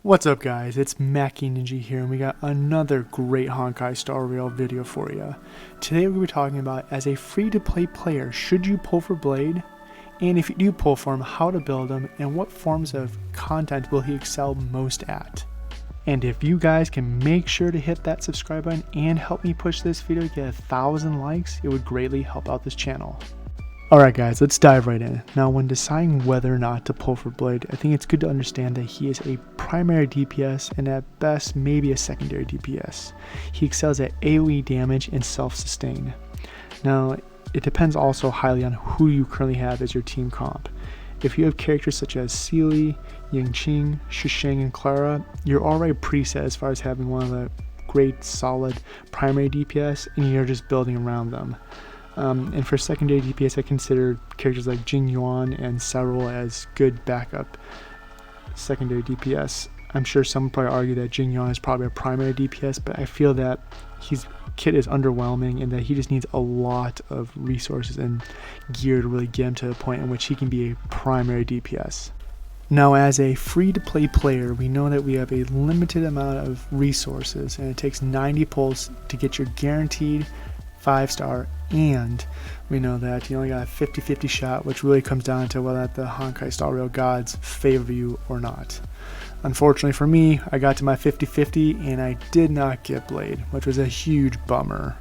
What's up guys, it's Mackie Ninja here and we got another great HonkaiStarRail video for you. Today we're going to be talking about, as a free-to-play player, should you pull for Blade? And if you do pull for him, how to build him and what forms of content will he excel most at. And if you guys can make sure to hit that subscribe button and help me push this video to get 1,000 likes, it would greatly help out this channel. Alright guys, let's dive right in. Now when deciding whether or not to pull for Blade, I think it's good to understand that he is a primary DPS and at best maybe a secondary DPS. He excels at AoE damage and self-sustain. Now it depends also highly on who you currently have as your team comp. If you have characters such as Sealy, Yingqing, Shisheng, and Clara, you're already preset as far as having one of the great solid primary DPS and you're just building around them. And for secondary DPS, I consider characters like Jing Yuan and Cyril as good backup secondary DPS. I'm sure some would probably argue that Jing Yuan is probably a primary DPS, but I feel that his kit is underwhelming and that he just needs a lot of resources and gear to really get him to the point in which he can be a primary DPS. Now as a free-to-play player, we know that we have a limited amount of resources and it takes 90 pulls to get your guaranteed 5-star, and we know that you only got a 50-50 shot, which really comes down to whether the HonkaiStarRail gods favor you or not. Unfortunately for me, I got to my 50-50 and I did not get Blade, which was a huge bummer.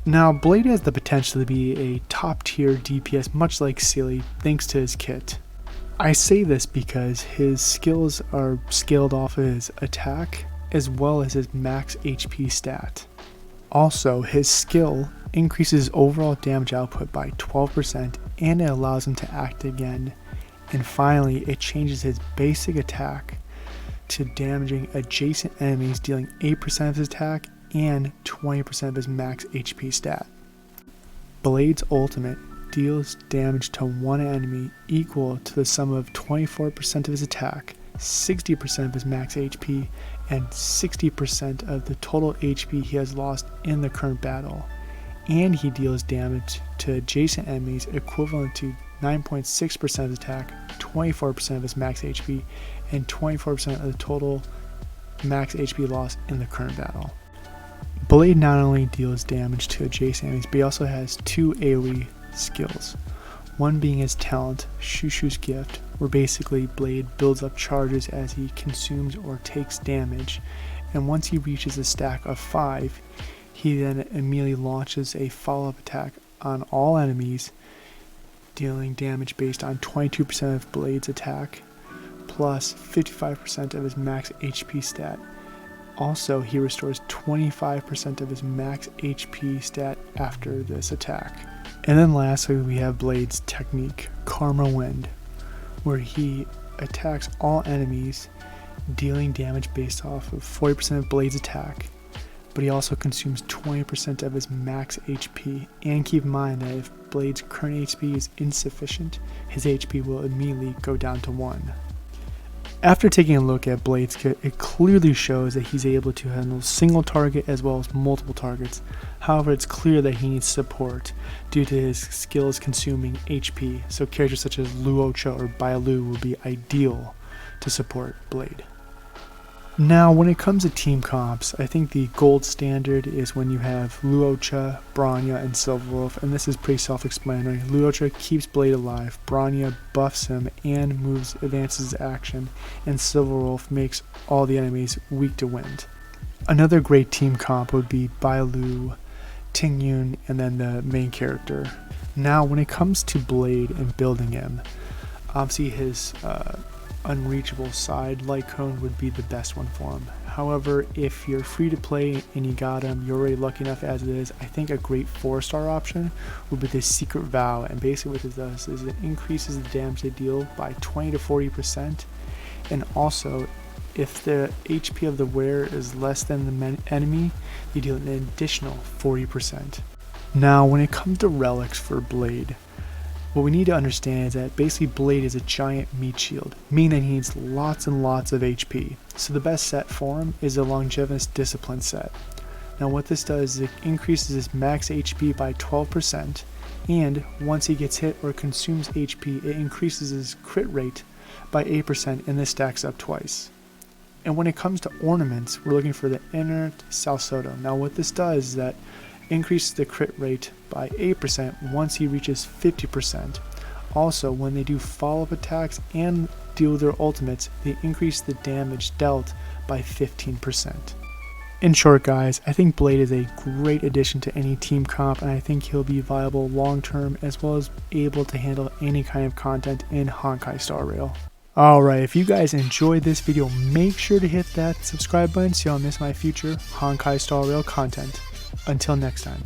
Now Blade has the potential to be a top tier DPS much like Sealy thanks to his kit. I say this because his skills are scaled off of his attack as well as his max HP stat. Also, his skill increases overall damage output by 12% and it allows him to act again. And finally, it changes his basic attack to damaging adjacent enemies, dealing 8% of his attack and 20% of his max HP stat. Blade's ultimate deals damage to one enemy equal to the sum of 24% of his attack, 60% of his max HP, and 60% of the total HP he has lost in the current battle. And he deals damage to adjacent enemies equivalent to 9.6% of his attack, 24% of his max HP, and 24% of the total max HP loss in the current battle. Blade not only deals damage to adjacent enemies, but he also has two AoE skills. One being his talent, Shushu's Gift, where basically Blade builds up charges as he consumes or takes damage, and once he reaches a stack of 5, he then immediately launches a follow-up attack on all enemies, dealing damage based on 22% of Blade's attack, plus 55% of his max HP stat. Also, he restores 25% of his max HP stat after this attack. And then lastly, we have Blade's technique, Karma Wind, where he attacks all enemies, dealing damage based off of 40% of Blade's attack, but he also consumes 20% of his max HP. And keep in mind that if Blade's current HP is insufficient, his HP will immediately go down to 1. After taking a look at Blade's kit, it clearly shows that he's able to handle single target as well as multiple targets. However, it's clear that he needs support due to his skills consuming HP, so characters such as Luocha or Bailu will be ideal to support Blade. Now, when it comes to team comps, I think the gold standard is when you have Luocha, Bronya, and Silverwolf, and this is pretty self-explanatory. Luocha keeps Blade alive, Bronya buffs him and advances his action, and Silverwolf makes all the enemies weak to wind. Another great team comp would be Bailu, Tingyun, and then the main character. Now, when it comes to Blade and building him, obviously his unreachable side light cone would be the best one for him. However, if you're free to play and you got him, you're already lucky enough as it is, I think a great 4-star option would be the Secret Vow, and basically what it does is it increases the damage they deal by 20 to 40%, and also if the HP of the wearer is less than the enemy, you deal an additional 40%. Now when it comes to relics for Blade, what we need to understand is that basically Blade is a giant meat shield, meaning that he needs lots and lots of HP. So the best set for him is a Longevous Discipline set. Now what this does is it increases his max HP by 12%, and once he gets hit or consumes HP, it increases his crit rate by 8%, and this stacks up twice. And when it comes to ornaments, we're looking for the Inert Salsodo. Now what this does is that increases the crit rate by 8% once he reaches 50%. Also, when they do follow-up attacks and deal their ultimates, they increase the damage dealt by 15%. In short guys, I think Blade is a great addition to any team comp, and I think he'll be viable long term as well as able to handle any kind of content in HonkaiStarRail. Alright, if you guys enjoyed this video, make sure to hit that subscribe button so you don't miss my future HonkaiStarRail content. Until next time.